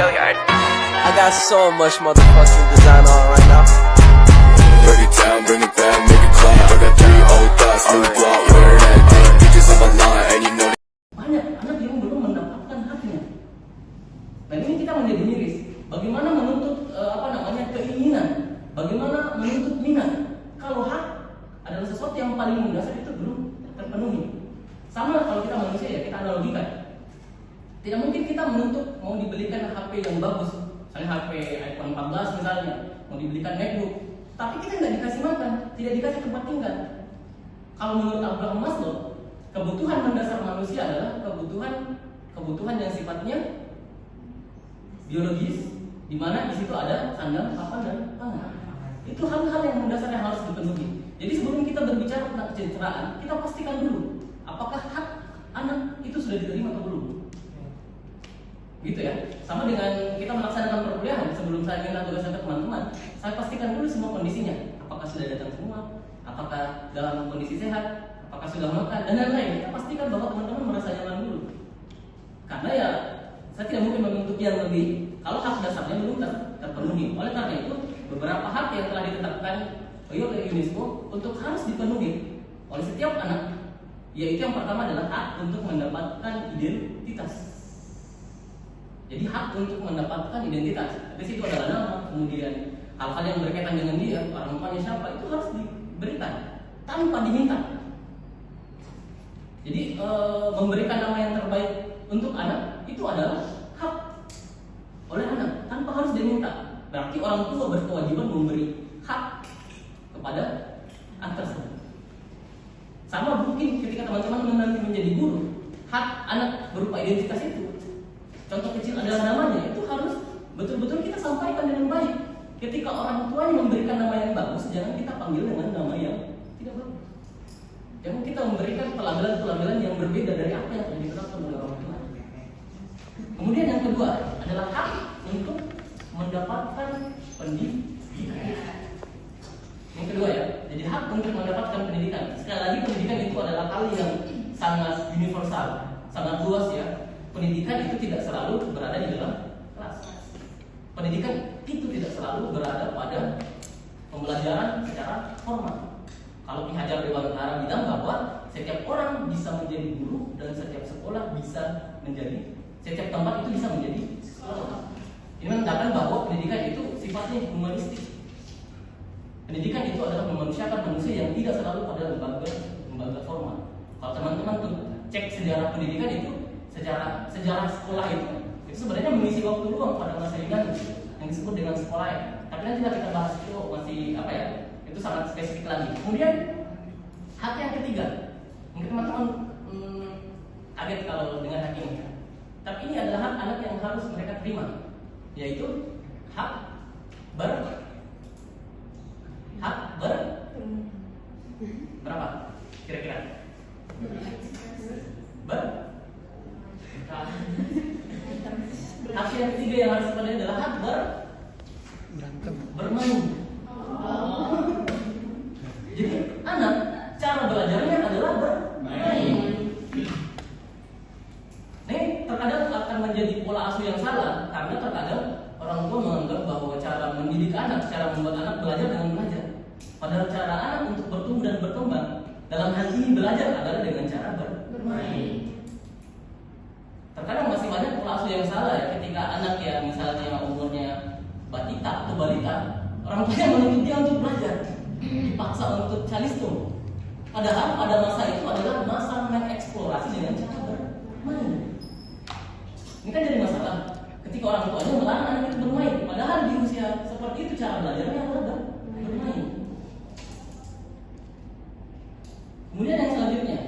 I got so much motherfucking design on right now. Break it down, bring it back, make it clap. I got 3 old thoughts, new block, where that day. Bitches on my line, and you know. Banyak anak yang belum mendapatkan haknya. Dan ini kita menjadi miris. Bagaimana menuntut keinginan? Bagaimana menuntut minat? Kalau hak adalah sesuatu yang paling mendasar itu belum terpenuhi. Sama kalau kita manusia ya, kita analogikan. Tidak mungkin kita menuntut mau dibelikan HP yang bagus, misalnya HP iPhone 14 misalnya, mau dibelikan MacBook, tapi kita nggak dikasih makan, tidak dikasih tempat tinggal. Kalau menurut Abraham Maslow, kebutuhan mendasar manusia adalah kebutuhan yang sifatnya biologis, di mana di situ ada sandang, papan, dan pangan. Itu hal-hal yang mendasar yang harus dipenuhi. Jadi sebelum kita berbicara tentang kesejahteraan, kita pastikan dulu apakah hak anak itu sudah diterima atau belum. Gitu ya. Sama dengan kita melaksanakan perkuliahan, sebelum saya minta tugasnya ke teman-teman, saya pastikan dulu semua kondisinya. Apakah sudah datang semua? Apakah dalam kondisi sehat? Apakah sudah makan? Dan lain-lain. Kita pastikan bahwa teman-teman merasa nyaman dulu. Karena ya, saya tidak mungkin menuntut yang lebih kalau hak dasarnya belum terpenuhi. Oleh karena itu, beberapa hak yang telah ditetapkan oleh UNESCO untuk harus dipenuhi oleh setiap anak, yaitu yang pertama adalah hak untuk mendapatkan identitas. Jadi hak untuk mendapatkan identitas. Di situ adalah nama, kemudian hal-hal yang berkaitan dengan dia, orang tuanya siapa, itu harus diberikan tanpa diminta. Jadi memberikan nama yang terbaik untuk anak itu adalah hak oleh anak tanpa harus diminta. Berarti orang tua berkewajiban memberi hak kepada anak tersebut. Sama mungkin ketika teman-teman nanti menjadi guru, hak anak berupa identitas itu. Contoh kecil adalah namanya, itu harus betul-betul kita sampaikan dengan baik. Ketika orang tuanya memberikan nama yang bagus, jangan kita panggil dengan nama yang tidak bagus. Jangan kita memberikan pelabelan-pelabelan yang berbeda dari apa yang telah ditetapkan oleh orang tua. Kemudian yang kedua adalah hak untuk mendapatkan pendidikan. Yang kedua ya, jadi hak untuk mendapatkan pendidikan. Sekali lagi pendidikan itu adalah hal yang sangat universal, sangat luas ya. Pendidikan itu tidak selalu berada di dalam kelas. Pendidikan itu tidak selalu berada pada pembelajaran secara formal. Kalau Ki Hajar Dewantara bilang bahwa setiap orang bisa menjadi guru dan setiap sekolah bisa menjadi, setiap tempat itu bisa menjadi sekolah. Ini menandakan bahwa pendidikan itu sifatnya humanistik. Pendidikan itu adalah memanusiakan manusia yang tidak selalu pada lembaga formal. Kalau teman-teman tuh cek sejarah pendidikan itu, sejarah sekolah itu sebenarnya mengisi waktu luang pada masa Yunani yang disebut dengan sekolah ya. Tapi nanti kita bahas itu masih itu sangat spesifik lagi. Kemudian hak yang ketiga, mungkin teman-teman kaget kalau dengan hak ini. Tapi ini adalah hak anak yang harus mereka terima, yaitu hak berapa kira-kira? Hak yang ketiga yang harus dipenuhi adalah hak bermain. Jadi anak cara belajarnya adalah bermain. Ini terkadang akan menjadi pola asuh yang salah karena terkadang orang tua menganggap bahwa cara mendidik anak, cara membuat anak belajar dengan belajar. Padahal cara anak untuk bertumbuh dan berkembang dalam hal ini belajar adalah dengan cara bermain. Terkadang masih banyak pola asuh yang salah ya, ketika anak ya misalnya umurnya batita atau balita, orang tua menuntut dia untuk belajar, dipaksa untuk calistung. Padahal pada masa itu adalah masa mengeksplorasi dengan cara bermain. Ini kan jadi masalah ketika orang tuanya melarang anak itu bermain, padahal di usia seperti itu cara belajarnya adalah bermain. Kemudian yang selanjutnya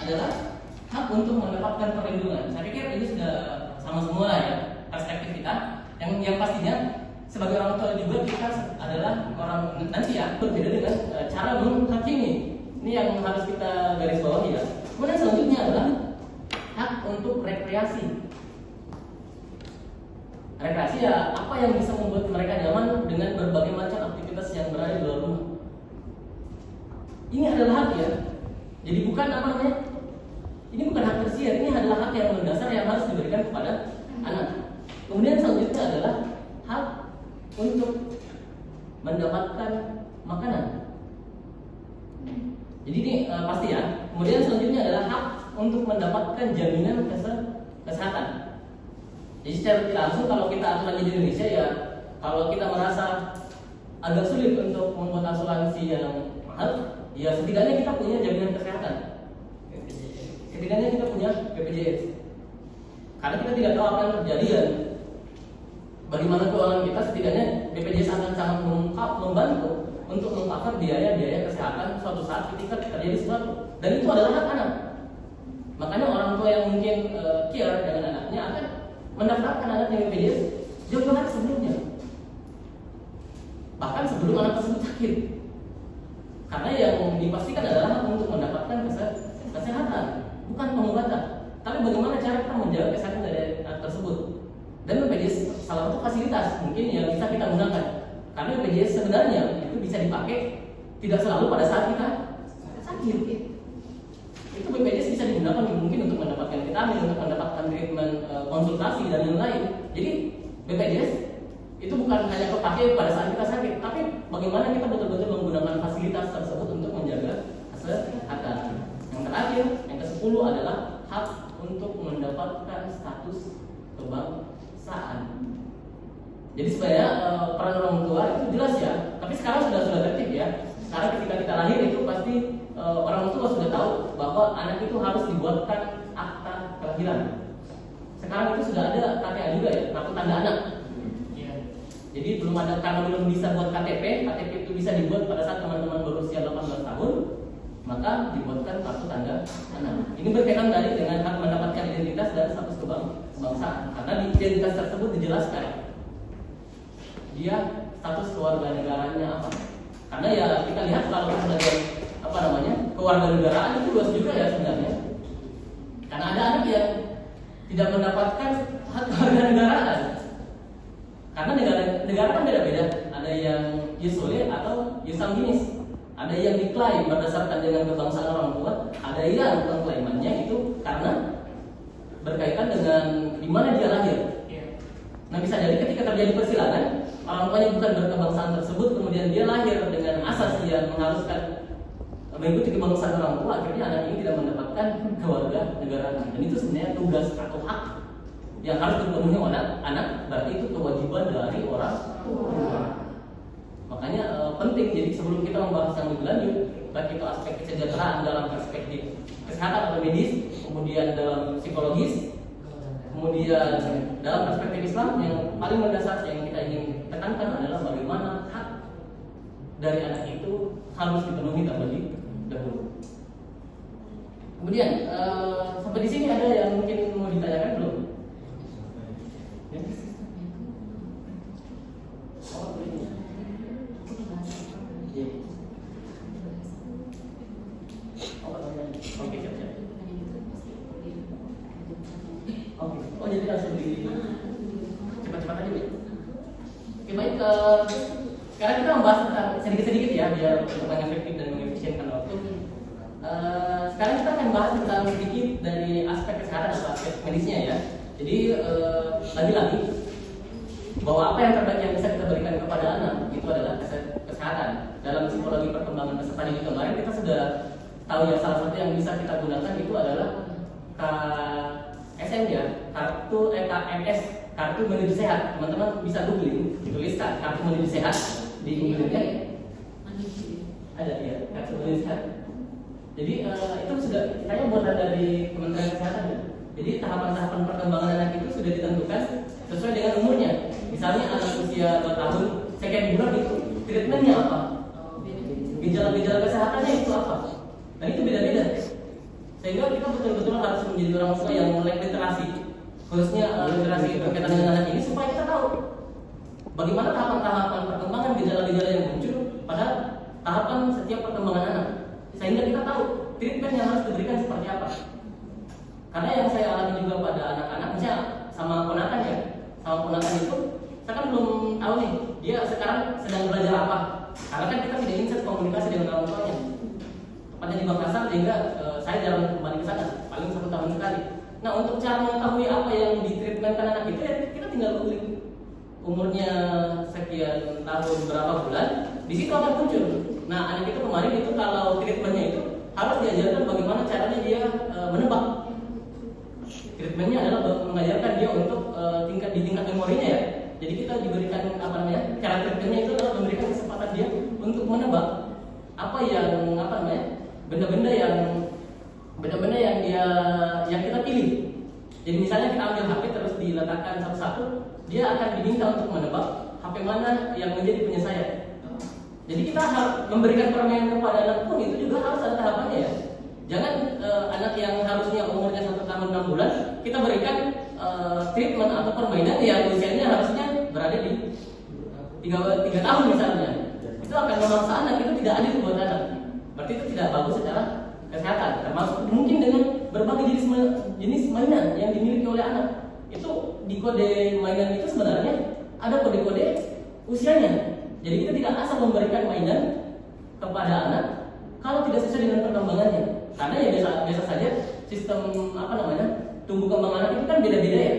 adalah hak untuk mendapatkan perlindungan. Saya pikir ini sudah sama semua ya perspektif kita. Yang pastinya sebagai orang tua juga kita adalah orang nanti ya berbeda dengan cara menghakimi. Ini yang harus kita garis bawahi ya. Kemudian selanjutnya adalah hak untuk rekreasi. Rekreasi ya apa yang bisa membuat mereka nyaman dengan berbagai macam aktivitas yang berada di luar rumah. Ini adalah hak ya. Jadi bukan ini bukan hak tersier, ini adalah hak yang mendasar yang harus diberikan kepada anak. Kemudian selanjutnya mendapatkan makanan. Jadi ini pasti ya. Kemudian selanjutnya adalah hak untuk mendapatkan jaminan kesehatan. Jadi secara tidak langsung kalau kita asuransi di Indonesia ya, kalau kita merasa agak sulit untuk membuat asuransi yang mahal, ya setidaknya kita punya jaminan kesehatan. Setidaknya kita punya BPJS. Karena kita tidak tahu apa yang terjadi dan bagaimana keuangan kita, setidaknya BPJS akan sangat membantu untuk meng-cover biaya-biaya kesehatan suatu saat ketika terjadi sesuatu. Dan itu adalah hak anak. Makanya orang tua yang mungkin care dengan anaknya akan mendaftarkan anaknya BPJS jauh-jauh hari sebelumnya, bahkan sebelum anak tersebut sakit. Karena yang dipastikan adalah untuk mendapatkan kesehatan, bukan pengobatan. Tapi bagaimana cara kita menjaga kesehatan dari anak tersebut? Dan BPJS salah satu fasilitas mungkin yang bisa kita gunakan. Karena BPJS sebenarnya itu bisa dipakai tidak selalu pada saat kita sakit. Itu BPJS bisa digunakan mungkin untuk mendapatkan vitamin, untuk mendapatkan treatment konsultasi dan lain-lain. Jadi BPJS itu bukan hanya terpakai pada saat kita sakit, tapi bagaimana kita betul-betul menggunakan fasilitas tersebut untuk menjaga kesehatan. Yang terakhir, yang ke-10 adalah hak untuk mendapatkan status kebangsaan. Jadi sebenarnya peran orang tua itu jelas ya, tapi sekarang sudah tertib ya. Sekarang ketika kita lahir itu pasti orang tua sudah tahu bahwa anak itu harus dibuatkan akta kelahiran. Sekarang itu sudah ada KTA juga ya, kartu tanda anak. Jadi belum ada, karena belum bisa buat KTP itu bisa dibuat pada saat teman-teman berusia 18 tahun, maka dibuatkan kartu tanda anak. Ini berkaitan tadi dengan hak mendapatkan identitas dan status kebangsaan. Karena di identitas tersebut dijelaskan dia status keluarga negaranya apa. Karena ya kita lihat kalau sebagai keluarga negaraan itu luas juga ya sebenarnya. Karena ada anak yang tidak mendapatkan hak keluarga negaraan. Karena negara kan beda-beda. Ada yang yusole atau yusanginis. Ada yang diklaim berdasarkan dengan kebangsaan orang tua. Ada yang pengklaimannya itu karena berkaitan dengan di mana dia lahir. Nah bisa jadi ketika terjadi persilangan, orang tuanya bukan berkebangsaan tersebut, kemudian dia lahir dengan asas yang mengharuskan mengikuti kebangsaan orang tua, akhirnya anak ini tidak mendapatkan keluarga negaraan. Dan itu sebenarnya tugas atau hak yang harus dipenuhi oleh anak, berarti itu kewajiban dari orang tua. Makanya penting, jadi sebelum kita membahas yang lebih lanjut, baik itu aspek kesejahteraan dalam perspektif kesehatan atau medis, kemudian dalam psikologis, kemudian dalam perspektif Islam, yang paling mendasar yang kita ingin tekankan adalah bagaimana hak dari anak itu harus dipenuhi terlebih dahulu. Kemudian sampai di sini ada yang mungkin mau ditanyakan belum? Oh jadi langsung di cepat-cepat aja ya. Oke baik, sekarang kita membahas tentang sedikit-sedikit ya biar untuk efektif dan mengefisienkan waktu. Sekarang kita akan bahas tentang sedikit dari aspek kesehatan atau aspek medisnya ya. Jadi lagi-lagi bahwa apa yang terbaik yang bisa kita berikan kepada anak itu adalah kesehatan. Dalam psikologi perkembangan peserta didik kemarin kita sudah tahu ya, salah satu yang bisa kita gunakan itu adalah KSM ya, KMS, kartu menuju sehat. Teman-teman bisa googling, dituliskan kartu menuju sehat di Google-nya. Ada ya, kartu menuju sehat. Jadi itu sudah saya buatan dari Kementerian Kesehatan ya. Jadi tahapan-tahapan perkembangan anak itu sudah ditentukan sesuai dengan umurnya. Misalnya anak usia 2 tahun, second bulan itu treatmentnya apa? Gejala-gejala kesehatannya itu apa? Dan itu beda-beda. Sehingga kita betul-betul harus menjadi orang tua yang melek literasi, khususnya literasi berkaitan dengan anak ini, supaya kita tahu bagaimana tahapan-tahapan perkembangan gejala-gejala yang muncul pada tahapan setiap perkembangan anak. Sehingga kita tahu treatment yang harus diberikan seperti apa. Karena yang saya alami juga pada anak-anak, misalnya sama ponakan ya, sama ponakan itu, saya kan belum tahu nih dia sekarang sedang belajar apa. Karena kan kita tidak ingin komunikasi dengan orang tuanya. Tepatnya di Makassar, sehingga saya jarang kembali ke sana, paling 1 tahun sekali. Nah untuk cara mengetahui apa yang ditreatmentkan anak itu ya kita tinggal googling umurnya sekian tahun berapa bulan, di situ akan muncul. Nah, anak itu kemarin itu kalau treatmentnya itu harus diajarkan bagaimana caranya dia menebak. Treatmentnya adalah mengajarkan dia untuk di tingkat memorinya ya. Jadi kita diberikan cara treatmentnya itu adalah memberikan kesempatan dia untuk menebak apa yang benda-benda yang kita pilih. Jadi misalnya kita ambil HP terus diletakkan satu-satu, dia akan diminta untuk menebak HP mana yang menjadi punya saya. Jadi kita harus memberikan permainan kepada anak pun itu juga harus ada tahapannya ya. Jangan anak yang harusnya umurnya 1 tahun 6 bulan kita berikan treatment atau permainan yang usianya harusnya berada di 3 tahun misalnya. Itu akan memaksa anak, itu tidak adil buat anak. Berarti itu tidak bagus secara kesehatan. Termasuk mungkin dengan berbagai jenis mainan yang dimiliki oleh anak. Itu di kode mainan itu sebenarnya ada kode-kode usianya. Jadi kita tidak asal memberikan mainan kepada anak kalau tidak sesuai dengan perkembangannya. Karena ya biasa saja sistem tumbuh kembang anak itu kan beda-beda ya.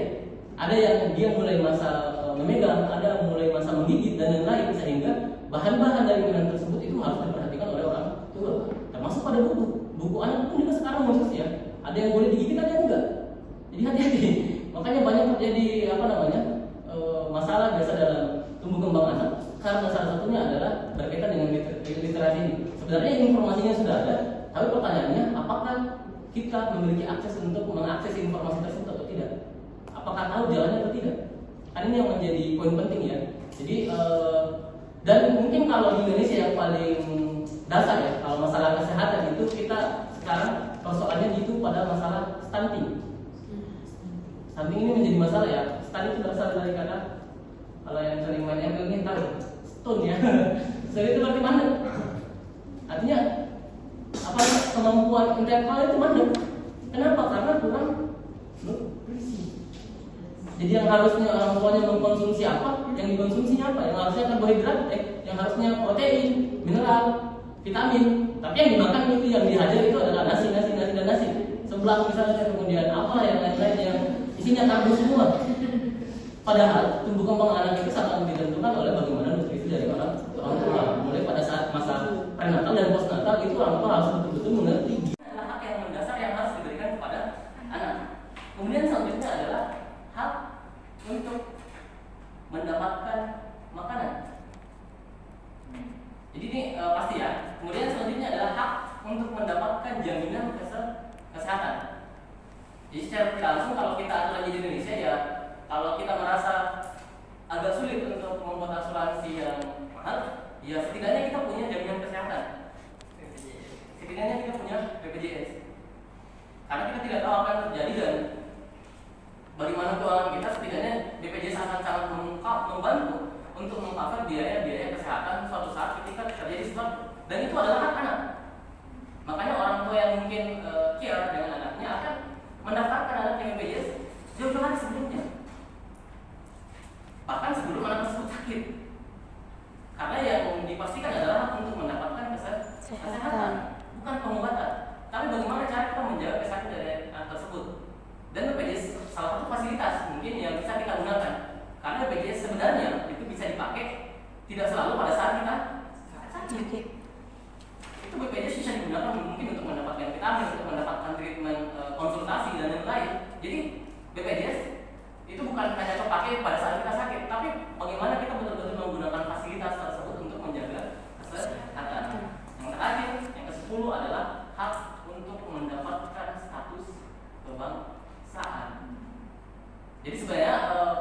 Ada yang dia mulai masa memegang, ada mulai masa menggigit dan lain-lain, sehingga bahan-bahan dari mainan tersebut itu harus diperhatikan oleh orang tua. Termasuk pada buku anak pun juga sekarang khusus ya. Ada yang boleh digigit, ada yang enggak. Jadi hati-hati. Makanya banyak terjadi masalah biasa dalam tumbuh kembang anak. Karena salah satunya adalah berkaitan dengan literasi ini. Sebenarnya informasinya sudah ada, tapi pertanyaannya apakah kita memiliki akses untuk mengakses informasi tersebut atau tidak? Apakah tahu jalannya atau tidak? Kan ini yang menjadi poin penting ya. Jadi dan mungkin kalau di Indonesia yang paling dasar ya, kalau masalah kesehatan itu kita sekarang persoalannya itu pada masalah stunting. Stunting ini menjadi masalah ya. Stunting itu berasal dari kata, kalau yang sering main ML ini tahu, stun ya. Stun itu berarti mandek. Artinya kemampuan intelektual itu mandek. Kenapa? Karena kurang nutrisi. Jadi yang harusnya orang tuanya mengkonsumsi apa, yang dikonsumsinya apa? Yang harusnya karbohidrat, yang harusnya protein, mineral, vitamin. Tapi yang dimakan itu, yang dihajar itu adalah nasi dan nasi. Sebelah misalnya, kemudian apa yang lain-lain yang isinya karbo semua. Padahal tumbuh kembang anak itu sangat ditentukan oleh bagaimana nutrisi dari orang tua. Mulai pada saat masa prenatal dan postnatal itu orang tua harus betul-betul mengerti. Adalah hak yang mendasar yang harus diberikan kepada anak. Kemudian selanjutnya adalah hak untuk mendapatkan makanan. Jadi ini pasti ya. Kemudian selanjutnya adalah hak untuk mendapatkan jaminan kesehatan. Jadi secara tidak langsung kalau kita aturan di Indonesia ya, kalau kita merasa agak sulit untuk membuat asuransi yang mahal, ya setidaknya kita punya jaminan kesehatan. Setidaknya kita punya BPJS. Karena kita tidak tahu apa yang terjadi dan bagaimana keuangan kita, setidaknya BPJS akan sangat membantu untuk meng-cover biaya-biaya kesehatan suatu saat ketika terjadi sesuatu. Dan itu adalah hak anak. Makanya orang tua yang mungkin care dengan anaknya akan mendaftarkan anaknya BPJS jauh-jauh hari sebelumnya. Bahkan sebelum anak tersebut sakit. Karena yang dipastikan adalah untuk mendapatkan kesehatan, bukan pengobatan. Tapi bagaimana cara kita menjaga kesehatan dari anak tersebut. Dan BPJS salah satu fasilitas mungkin yang bisa kita gunakan. Karena BPJS sebenarnya itu bisa dipakai tidak selalu pada saat kita sakit. Itu BPJS bisa digunakan mungkin untuk mendapatkan vitamin, untuk mendapatkan treatment konsultasi dan lain-lain. Jadi BPJS itu bukan hanya terpakai pada saat kita sakit, tapi bagaimana kita betul-betul menggunakan fasilitas tersebut untuk menjaga kesehatan. Yang terakhir, yang ke-10 adalah hak untuk mendapatkan status kebangsaan. Jadi sebenarnya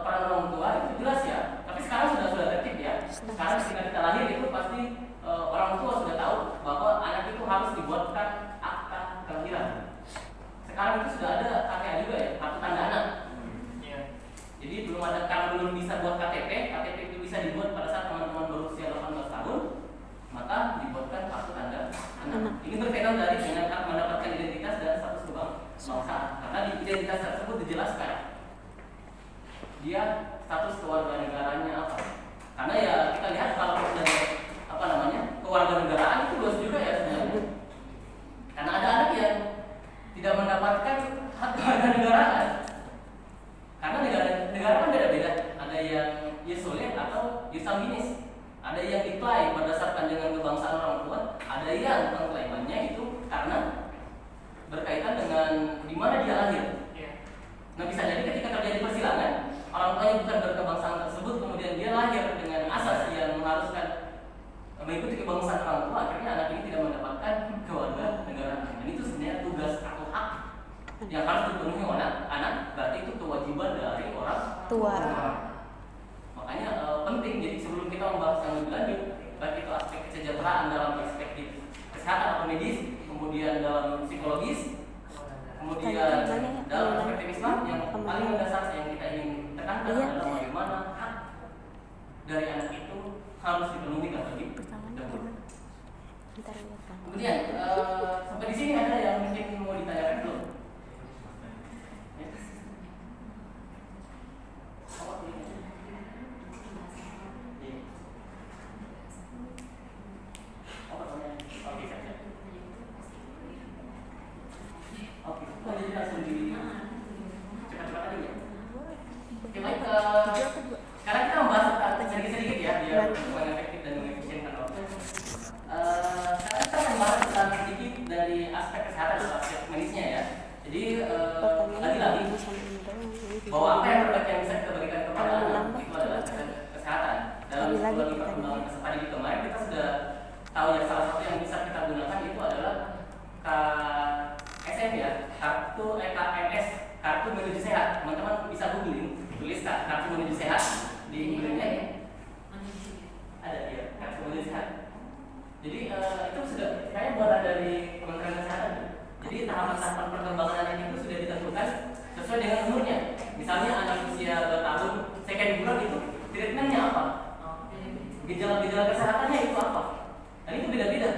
peran orang tua itu jelas ya, tapi sekarang sudah tertib ya. Sekarang ketika kita lahir itu pasti orang tua sudah tahu bahwa anak itu harus dibuatkan akta kelahiran. Sekarang itu sudah ada KTA juga ya, kartu tanda anak. Jadi belum ada, karena belum bisa buat KTP itu bisa dibuat pada saat teman-teman berusia 18 tahun, maka dibuatkan kartu tanda anak. Ini berkaitan tadi dengan hak mendapatkan identitas dan status kebangsaan. Karena di identitas tersebut dijelaskan dia status kewarganegaranya apa. Karena ya kita lihat kalau dari kewarganegaraan itu luas juga ya sebenarnya. Karena ada anak yang tidak mendapatkan hak kewarganegaraan. Karena negara kan beda-beda. Ada yang ya soleh, tuanya bukan berkebangsaan tersebut, kemudian dia lahir dengan asas yang mengharuskan mengikuti kebangsaan orang tua, akhirnya anak ini tidak mendapatkan kewarganegaraan. Dan itu sebenarnya tugas atau hak yang harus dipenuhi oleh anak, berarti itu kewajiban dari orang tua. Makanya penting, jadi sebelum kita membahas yang lebih lanjut, baik itu aspek kesejahteraan dalam perspektif kesehatan atau medis, kemudian dalam psikologis, kemudian dalam perspektif Islam, yang paling mendasar yang kita ingin tekankan adalah bagaimana hak dari anak itu harus dipenuhi dan didahului. Kemudian sampai di sini ada yang mungkin mau ditanyakan belum? Sekarang kita membahas tentang sedikit-sedikit ya, biar lebih efektif dan mengefisienkan waktu. Sekarang kita membahas tentang sedikit dari aspek kesehatan atau aspek medisnya ya. Jadi lagi-lagi bahwa apa yang terbaik yang bisa kita berikan kepada anak itu adalah kesehatan. Dalam psikologi perkembangan peserta didik kemarin kita sudah tahu ya, salah satu yang bisa kita gunakan itu adalah KSM ya, KMS, kartu menuju sehat. Teman-teman bisa googling, tulis kartu menuju sehat di Google-nya ya. Ada ya, kartu menuju sehat. Jadi itu sudah kayaknya buatan dari Kementerian Kesehatan. Jadi tahapan-tahapan perkembangan anak itu sudah ditentukan sesuai dengan umurnya. Misalnya anak usia 2 tahun, second bulan itu treatmentnya apa? Gejala-gejala kesehatannya itu apa? Dan itu beda-beda.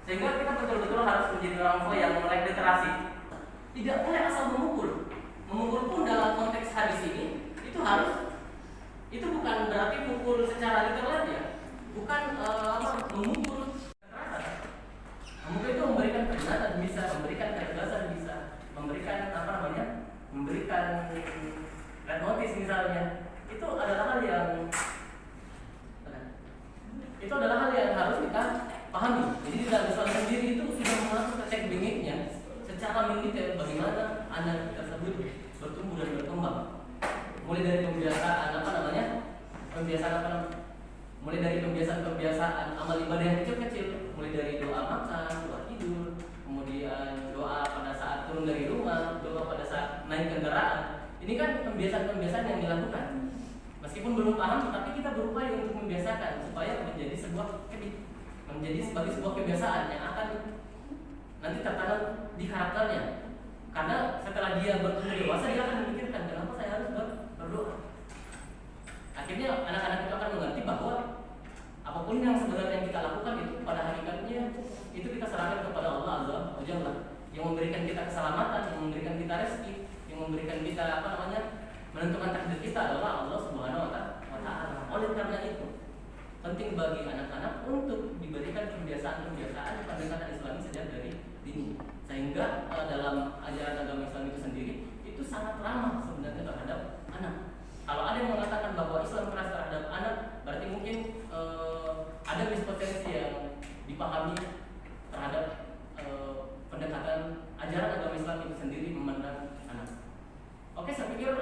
Sehingga kita betul-betul harus menjadi orang tua yang melek literasi. Tidak boleh asal memukul. Memukul pun dalam konteks hadis ini itu harus, itu bukan berarti pukul secara literal ya. Bukan memukul kekerasan. Memukul itu memberikan peringatan bisa, memberikan ketegasan bisa, memberikan memberikan red notice misalnya. Itu adalah hal yang harus kita pahami. Jadi di dalam Islam sendiri itu sudah mengatur tekniknya secara mendetail bagaimana anak tersebut bertumbuh dan berkembang. Mulai dari mulai dari kebiasaan amal ibadah yang kecil-kecil, mulai dari doa makan, doa tidur, kemudian doa pada saat turun dari rumah, doa pada saat naik kendaraan. Ini kan kebiasaan-kebiasaan yang dilakukan. Meskipun belum paham, tetapi kita berupaya untuk membiasakan supaya menjadi sebagai sebuah kebiasaan yang akan nanti tertanam di karakternya. Karena setelah dia bertumbuh dewasa, dia akan memikirkan kenapa saya harus berdoa. Akhirnya anak-anak itu akan mengerti bahwa apapun yang sebenarnya kita lakukan itu pada hakikatnya itu kita serahkan kepada Allah Azza wa Jalla, yang memberikan kita keselamatan, yang memberikan kita rezeki, yang memberikan kita menentukan takdir kita adalah Allah Subhanahu wa Ta'ala. Oleh karena itu penting bagi anak-anak untuk diberikan kebiasaan-kebiasaan pendekatan Islami sejak dari dini, sehingga dalam ajaran agama Islam itu sendiri itu sangat ramah sebenarnya terhadap anak. Kalau ada yang mengatakan bahwa Islam keras terhadap anak, berarti mungkin ada mispersepsi yang dipahami terhadap pendekatan ajaran agama Islam itu sendiri memandang anak. Oke, saya pikir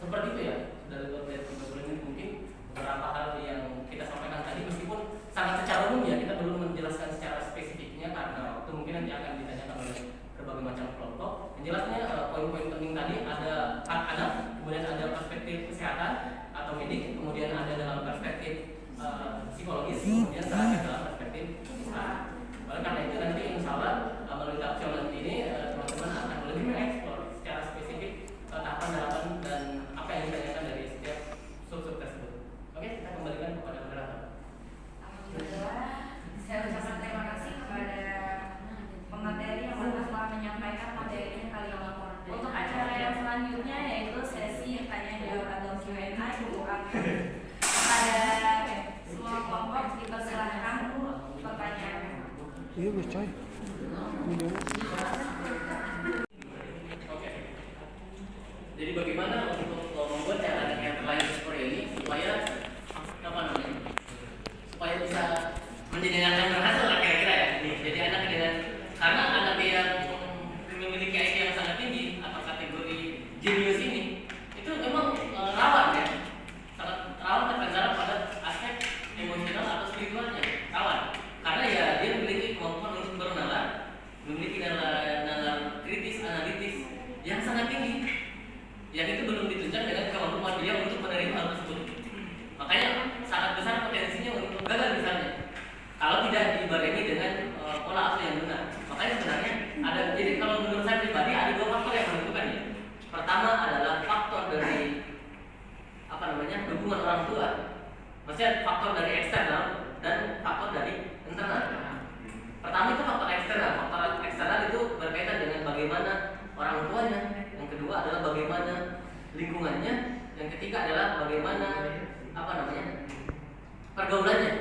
seperti itu ya. Dari beberapa menit mungkin beberapa hal yang kita sampaikan tadi, meskipun sangat secara umum ya, kita belum menjelaskan secara spesifiknya karena waktu mungkin nanti akan ditanyakan oleh berbagai macam kelompok. Yang jelasnya poin-poin penting tadi ada hak anak, kemudian ada perspektif kesehatan atau medik, kemudian ada dalam perspektif psikologis, kemudian terakhir dalam perspektif Islam. Oleh karena itu nanti insya Allah melalui talkshow nanti ini teman-teman akan lebih mengeksplor secara spesifik tahapan-tahapan dan apa yang ditanyakan dari setiap sub-sub tersebut. Oke, kita kembalikan kepada moderator. Alhamdulillah, saya ucapkan terima kasih kepada pemateri yang telah menyampaikan materinya kali ini. Untuk acara yang selanjutnya yaitu sesi tanya jawab atau Q&A kepada semua kelompok dipersilahkan pertanyaan. Iya, Gus Coy. Oke. Jadi bagaimana untuk membuat cara yang terlanjur seperti ini supaya supaya bisa menjadi anak yang berhasil lah kira-kira ya. Jadi anak dengan karena anak yang memiliki IQ yang sangat tinggi atau kategori jenius ini itu memang lingkungannya, yang ketiga adalah bagaimana pergaulannya.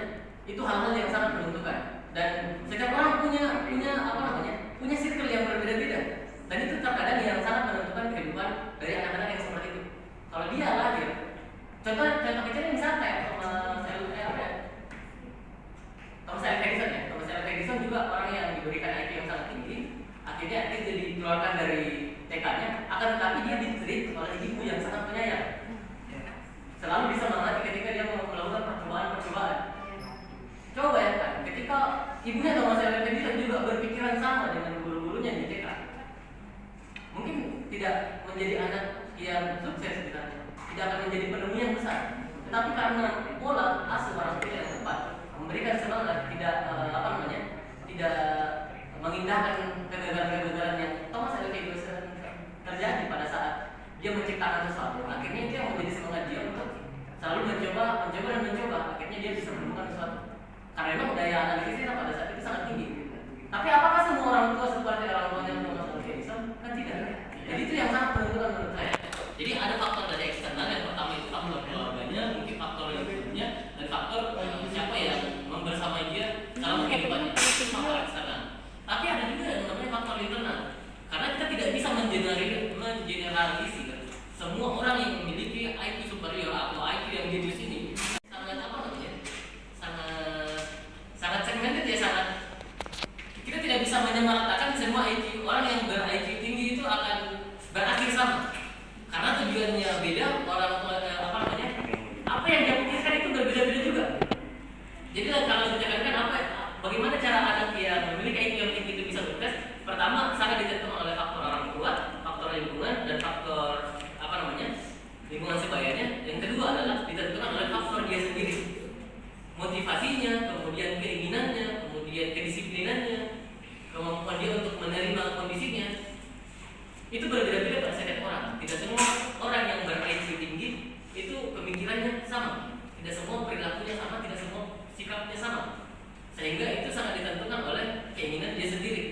Itu hal-hal yang sangat menentukan. Dan setiap orang punya circle yang berbeda-beda. Dan itu terkadang yang sangat menentukan kehidupan dari anak-anak yang seperti itu. Kalau dia lahir, contoh kecilnya misalnya kayak Thomas Alva Edison juga orang yang diberikan IQ yang sangat tinggi. Akhirnya dia dikeluarkan dari TK-nya, akan tetapi dia ditreat oleh ibu yang sangat penyayang. Selalu bisa mengerti ketika dia melakukan percobaan. Coba bayangkan, ketika ibunya Thomas Alva Edison juga berpikiran sama dengan guru-gurunya di TK, mungkin tidak menjadi anak yang sukses misalnya, tidak akan menjadi penemu yang besar. Tetapi karena pola asuh orang tua yang tepat, memberikan semangat, tidak mengindahkan kegagalan-kegagalan yang Thomas Alva Edison terjadi pada saat dia menciptakan sesuatu. Akhirnya dia menjadi semangat dia untuk selalu mencoba. Akhirnya dia bisa menemukan sesuatu. Karena memang daya analisisnya pada saat itu sangat tinggi. Tapi apakah semua orang tua seperti orang tuanya Thomas Alva Edison? Kan tidak. Jadi itu yang sangat menentukan menurut saya. Jadi ada faktor dari eksternal. Yang pertama itu faktor keluarganya, mungkin faktor lingkungannya, dan faktor siapa yang membersamai dia dalam kehidupannya. Faktor eksternal. Tapi ada juga yang namanya faktor internal. Karena kita tidak bisa mengeneralisir semua orang yang memiliki IQ superior atau IQ yang jenius ini sangat segmented ya, kita tidak bisa menyamaratakan semua IQ. Orang yang ber-IQ tinggi itu akan berakhir sama. Karena tujuannya beda, apa yang dia pikirkan itu berbeda-beda juga. Jadi kalau ditekankan bagaimana cara anak yang memiliki IQ yang tinggi itu bisa sukses? Pertama, sangat ditentukan oleh faktor orang tua, faktor lingkungan, dan faktor lingkungan sebayanya. Yang kedua adalah ditentukan oleh faktor dia sendiri, motivasinya, kemudian keinginannya, kemudian kedisiplinannya, kemampuan dia untuk menerima kondisinya. Itu berbeda-beda pada setiap orang. Tidak semua orang yang ber-IQ tinggi itu pemikirannya sama, tidak semua perilakunya sama, tidak semua sikapnya sama. Sehingga itu sangat ditentukan oleh keinginan dia sendiri.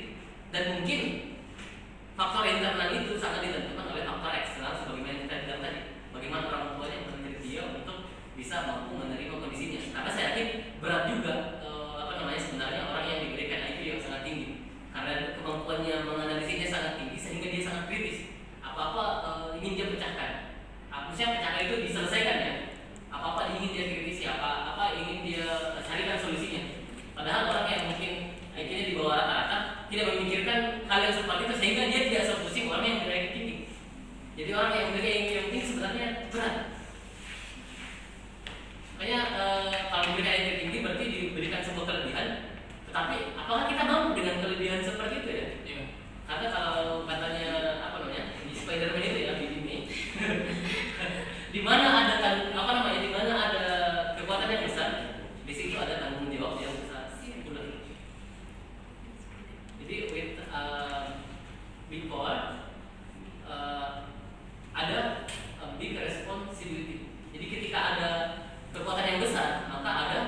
Dan mungkin faktor internal itu sangat ditentukan oleh faktor eksternal, sebagaimana yang kita bilang tadi. Bagaimana orang tuanya mendidik dia untuk bisa mampu menerima kondisinya. Karena saya yakin berat juga sebenarnya orang yang diberikan IQ yang sangat tinggi. Karena kemampuannya menganalisisnya sangat tinggi sehingga dia sangat kritis. Apa-apa ingin dia pecahkan. Maksudnya pecahkan itu diselesaikan ya. Apa-apa ingin dia kritisi, apa ingin dia carikan solusinya. Padahal orang yang mungkin IQ-nya di bawah rata-rata tidak memikirkan hal yang seperti itu, sehingga dia tidak sepusing orang yang memiliki tinggi. Jadi orang yang memiliki IQ yang tinggi sebenarnya berat. Makanya kalau memberikan IQ tinggi berarti diberikan sebuah kelebihan. Tetapi apakah kita mampu dengan kelebihan seperti itu ya? Iya. Karena kalau katanya di Spider-Man itu ya, di di mana ada di mana ada kekuatan yang besar, di situ ada tanggung jawab yang besar. Jadi before ada big responsibility. Jadi ketika ada kekuatan yang besar, maka ada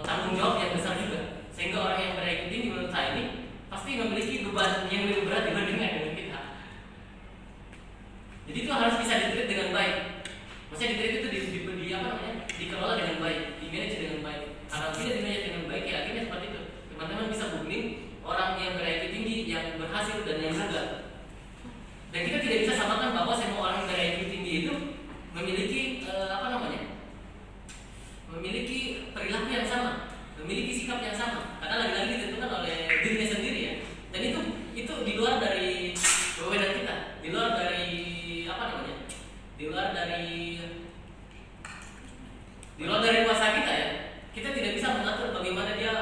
tanggung jawab yang besar juga. Sehingga orang yang ber-IQ tinggi menurut saya ini pasti memiliki beban yang lebih berat dibandingkan dengan kita. Jadi itu harus bisa ditreat dengan baik. Maksudnya ditreat itu dikelola dengan baik, dimanage dengan baik. Kalau tidak dimanage dengan baik, ya akhirnya seperti itu. Teman-teman bisa googling orang yang ber-IQ tinggi, yang berhasil dan yang gagal. Dan kita tidak bisa samakan bahwa semua orang yang ber-IQ tinggi itu memiliki memiliki perilaku yang sama, memiliki sikap yang sama. Karena lagi-lagi ditentukan oleh dirinya sendiri ya. Dan itu di luar dari wewenang kita, di luar dari kuasa kita ya. Kita tidak bisa mengatur bagaimana dia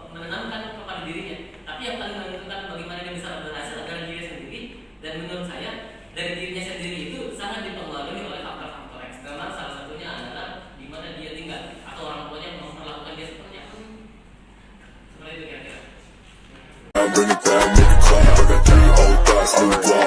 menenangkan kepada dirinya. Tapi yang paling menentukan bagaimana dia bisa berhasil adalah dirinya sendiri. Dan menurut saya dari dirinya sendiri itu sangat dipengaruhi oleh faktor-faktor eksternal. Salah satunya adalah di mana dia tinggal atau orang tuanya memperlakukan dia seperti apa. Seperti itu kira-kira. Bring it back, make it clap. I got 3 old thoughts, new blood.